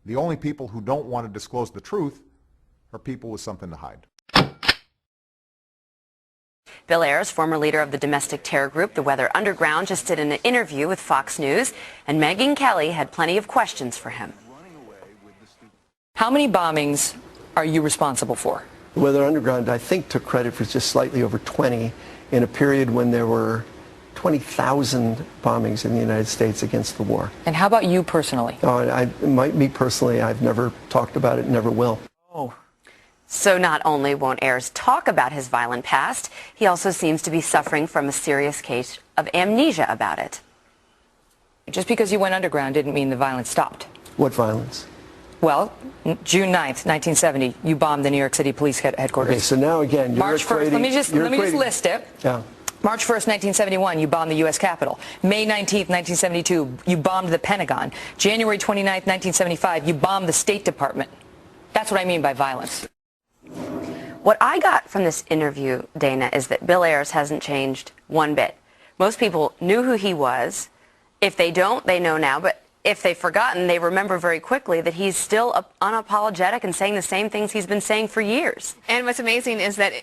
The only people who don't want to disclose the truth are people with something to hide. Bill Ayers, former leader of the domestic terror group, the Weather Underground, just did an interview with Fox News, and Megyn Kelly had plenty of questions for him. How many bombings are you responsible for? The Weather Underground, I think, took credit for just slightly over 20 in a period when there were 20,000 bombings in the United States against the war. And how about you personally? Oh, me personally, I've never talked about it, never will. Oh. So not only won't Ayers talk about his violent past, he also seems to be suffering from a serious case of amnesia about it. Just because you went underground didn't mean the violence stopped. What violence? Well, June 9th, 1970, you bombed the New York City Police headquarters. Okay, so now again, you're March 1st, let me just list it. Yeah. March 1st, 1971, you bombed the U.S. Capitol. May 19th, 1972, you bombed the Pentagon. January 29th, 1975, you bombed the State Department. That's what I mean by violence. What I got from this interview, Dana, is that Bill Ayers hasn't changed one bit. Most people knew who he was. If they don't, they know now. But if they've forgotten, they remember very quickly that he's still unapologetic and saying the same things he's been saying for years. And what's amazing is that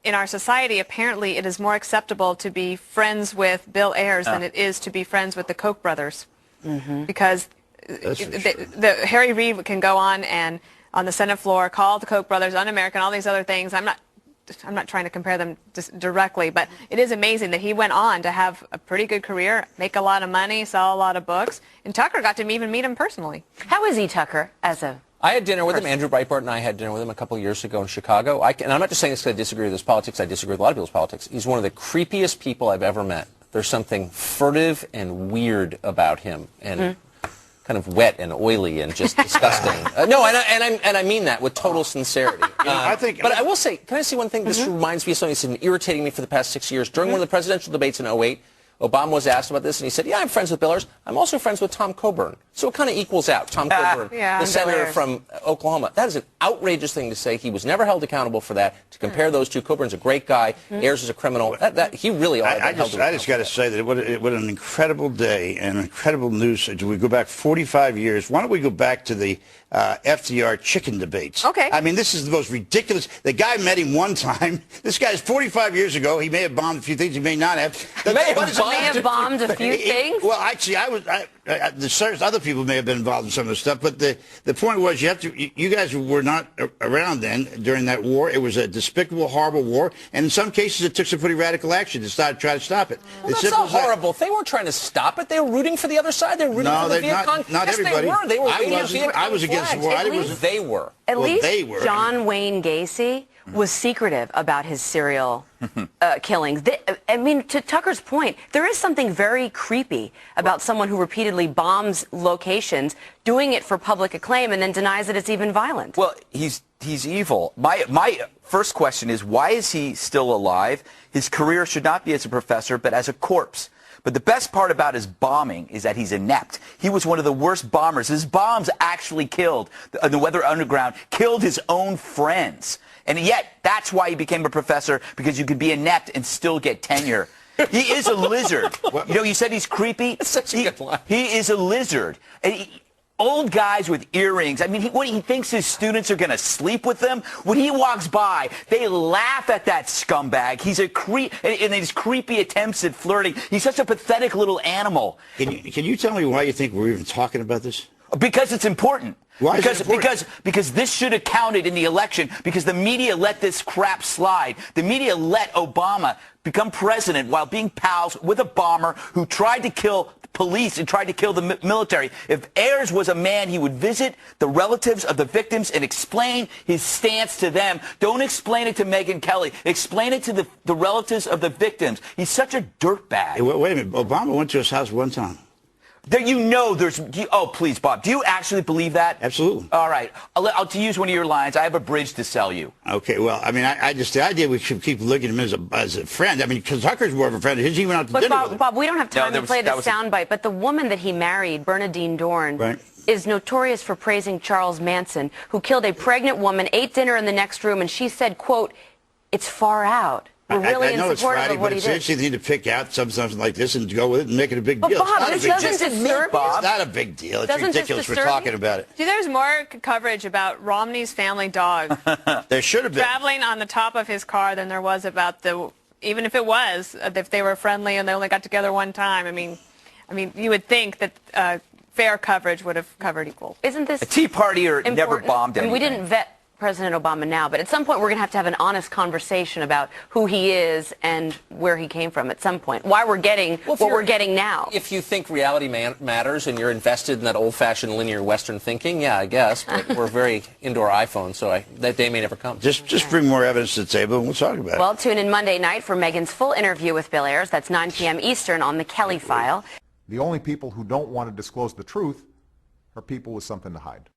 in our society, apparently it is more acceptable to be friends with Bill Ayers than it is to be friends with the Koch brothers. Mm-hmm. Because Harry Reid can go on the Senate floor, call the Koch brothers un-American, all these other things. I'm not trying to compare them directly, but it is amazing that he went on to have a pretty good career, make a lot of money, sell a lot of books, and Tucker got to even meet him personally. How is he, Tucker, as a I had dinner with him. Andrew Breitbart and I had dinner with him a couple of years ago in Chicago. And I'm not just saying this because I disagree with his politics. I disagree with a lot of people's politics. He's one of the creepiest people I've ever met. There's something furtive and weird about him, and kind of wet and oily and just disgusting. No, and I mean that with total sincerity. But I will say, can I say one thing? This reminds me of something that's been irritating me for the past 6 years. During one of the presidential debates in 2008, Obama was asked about this, and he said, yeah, I'm friends with Bill Ayers. I'm also friends with Tom Coburn. So it kind of equals out. Tom Coburn, the senator from Oklahoma. That is an outrageous thing to say. He was never held accountable for that. To compare those two, Coburn's a great guy. Ayers is a criminal. He really ought to be held accountable. I just got to say that what an incredible day and incredible news. We go back 45 years. Why don't we go back to the FDR chicken debates? Okay. I mean, this is the most ridiculous. The guy met him one time. This guy's 45 years ago. He may have bombed a few things. He may not have. May have bombed a few things? Well, actually, other people may have been involved in some of the stuff, but the point was you guys were not around then during that war. It was a despicable, horrible war, and in some cases it took some pretty radical action to try to stop it. Well, that's not horrible. They weren't trying to stop it. They were rooting for the other side. They were rooting for the Viet Cong. Not everybody. They were waving Viet Cong I was against the war. They were. At least John Wayne Gacy was secretive about his serial killings. I mean, to Tucker's point, there is something very creepy about someone who repeatedly bombs locations, doing it for public acclaim, and then denies that it's even violent. Well, he's evil. My first question is, why is he still alive? His career should not be as a professor, but as a corpse. But the best part about his bombing is that he's inept. He was one of the worst bombers. His bombs actually killed, the Weather Underground, killed his own friends. And yet, that's why he became a professor, because you could be inept and still get tenure. He is a lizard. You know, you said he's creepy. That's such a good line. He is a lizard. And old guys with earrings. I mean, he thinks his students are going to sleep with them. When he walks by, they laugh at that scumbag. He's a creep, and his creepy attempts at flirting. He's such a pathetic little animal. Can you tell me why you think we're even talking about this? Because it's important. Why is it important? Because this should have counted in the election, because the media let this crap slide. The media let Obama become president while being pals with a bomber who tried to kill police and tried to kill the military. If Ayers was a man, he would visit the relatives of the victims and explain his stance to them. Don't explain it to Megyn Kelly. Explain it to the relatives of the victims. He's such a dirtbag. Hey, wait a minute. Obama went to his house one time. Oh, please, Bob. Do you actually believe that? Absolutely. All right. I'll to use one of your lines. I have a bridge to sell you. Okay. Well, I mean, the idea we should keep looking at him as a friend. I mean, because Tucker's more of a friend. He went out to dinner with him. Bob, we don't have time to play the soundbite, but the woman that he married, Bernadine Dorn, is notorious for praising Charles Manson, who killed a pregnant woman, ate dinner in the next room, and she said, quote, "It's far out." were really I know in it's support Friday, of what but he it's did. interesting to pick out something like this and go with it and make it a big But deal. Bob, it's not this a big doesn't deal. disturb you? It's not a big deal. It's Doesn't this ridiculous we're disturb talking you? about it. See, there's more coverage about Romney's family dog There should have been. traveling on the top of his car than there was about even if it was, if they were friendly and they only got together one time. I mean, you would think that fair coverage would have covered equal. Isn't this A Tea Partier never important? bombed I mean, we anything. didn't vet President Obama now, but at some point we're going to have an honest conversation about who he is and where he came from at some point. Why we're getting what we're getting now. If you think reality matters and you're invested in that old-fashioned linear Western thinking, yeah, I guess. But we're very into our iPhones, so that day may never come. Just bring more evidence to the table and we'll talk about it. Well, tune in Monday night for Megyn's full interview with Bill Ayers. That's 9 p.m. Eastern on the Kelly File. The only people who don't want to disclose the truth are people with something to hide.